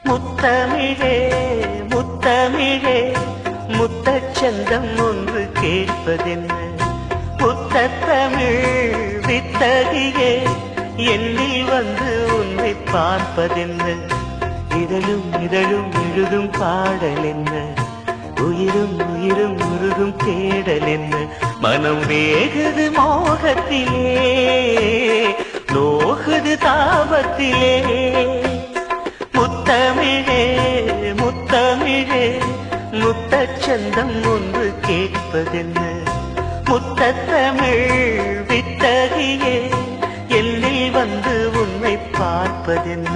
முத்தமிழே முத்தமிழே முத்தச்சந்தம் ஒன்று கேட்பதென்ன முத்தமிழ் வித்தகியே எண்ணில் வந்து உன்னை பார்ப்பதென்ன இதழும் இதழும் எழுதும் பாடல் என்ன உயிரும் உயிரும் உருகும் தேடல் என்ன மனம் வேகுது மோகத்திலே நோகுது தாபத்திலே முத்தமிழே முத்தமிழே முத்தச்சந்தம் ஒன்று கேட்பதென்ன முத்தமிழ் வித்தகியே எல்லில் வந்து உன்னை பார்ப்பதென்ன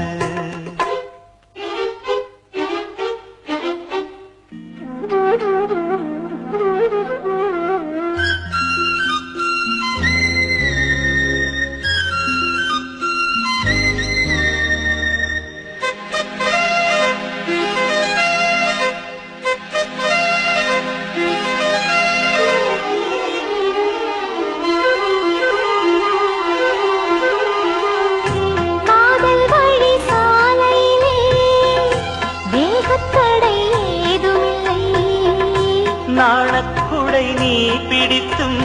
நாணக்குடை நீ பிடித்தும்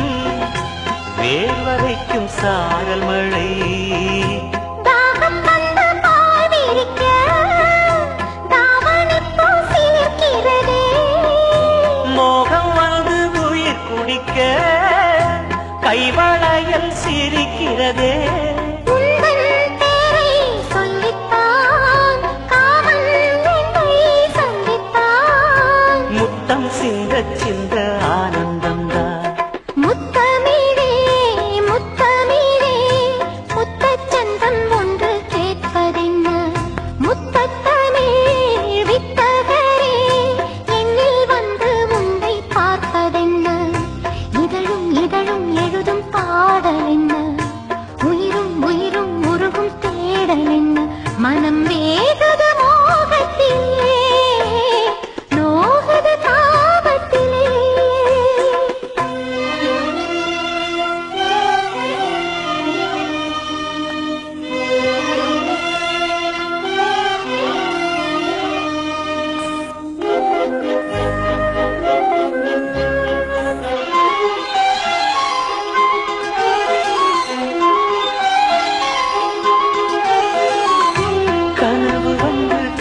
வேர்வரைக்கும் சாரல் மழை மோகம் வந்து உயிர் குடிக்க கைவளையல் சிரிக்கிறதே முத்தம் சிந்த சிந்த ஆனந்தம்தான் முத்தமிழே முத்தமிழே முத்தச்சந்தம் ஒன்று கேட்பதென்ன முத்தமிழ் வித்தகரே என்னில் வந்து உன்னை பார்ப்பதென்ன இதழும் இதழும் எழுதும் பாடல் என்ன உயிரும் உயிரும் உருகும் தேடல் என்ன மனம் வேகுது மோகத்திலே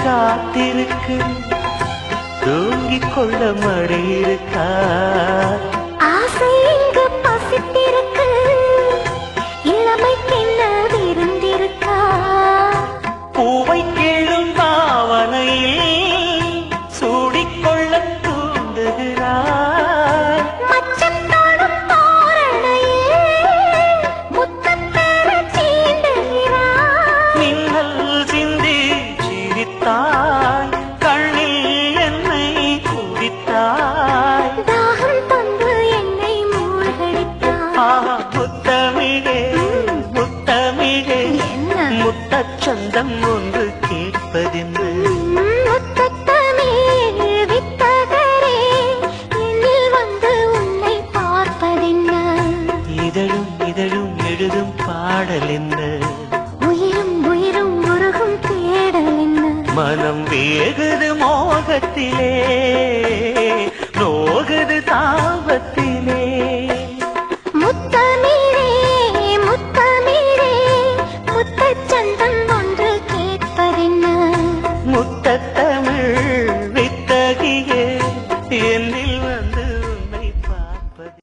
காத்திருக்கு தூங்கிக் கொள்ள மழை இருக்கா ஆசை இங்கு பசித்திருக்கு இளமைக்கென்ன விருந்திருக்கா பூவை கேளும் பாவனையில் சூடிக்கொள்ள தூண்டுகிறார் மச்சம் தோடும் தோரணையில் முத்தம் பெற சீண்டுகிறார் மின்னல் சிந்தி சிரித்தாய் கண்ணில் என்னை குடித்தாய் தாகம் தந்து என்னை மூழ்கடித்தாய் முத்தமிழே முத்தமிழே என்ன முத்தச்சந்தம் ஒன்று கேட்பதென்ன முத்தமிழ் வித்தகரே என்னில் வந்து உன்னை பார்ப்பதென்ன இதழும் இதழும் எழுதும் பாடல் என்ன உயிரும் உயிரும் உருகும் தேடல் என்ன மனம் வேகுது மோகத்திலே நோகுது தாபத்திலே முத்தமிழே முத்தமிழே முத்தச்சந்தம் ஒன்று கேட்பதென்ன முத்தமிழ் வித்தகியே என்னில்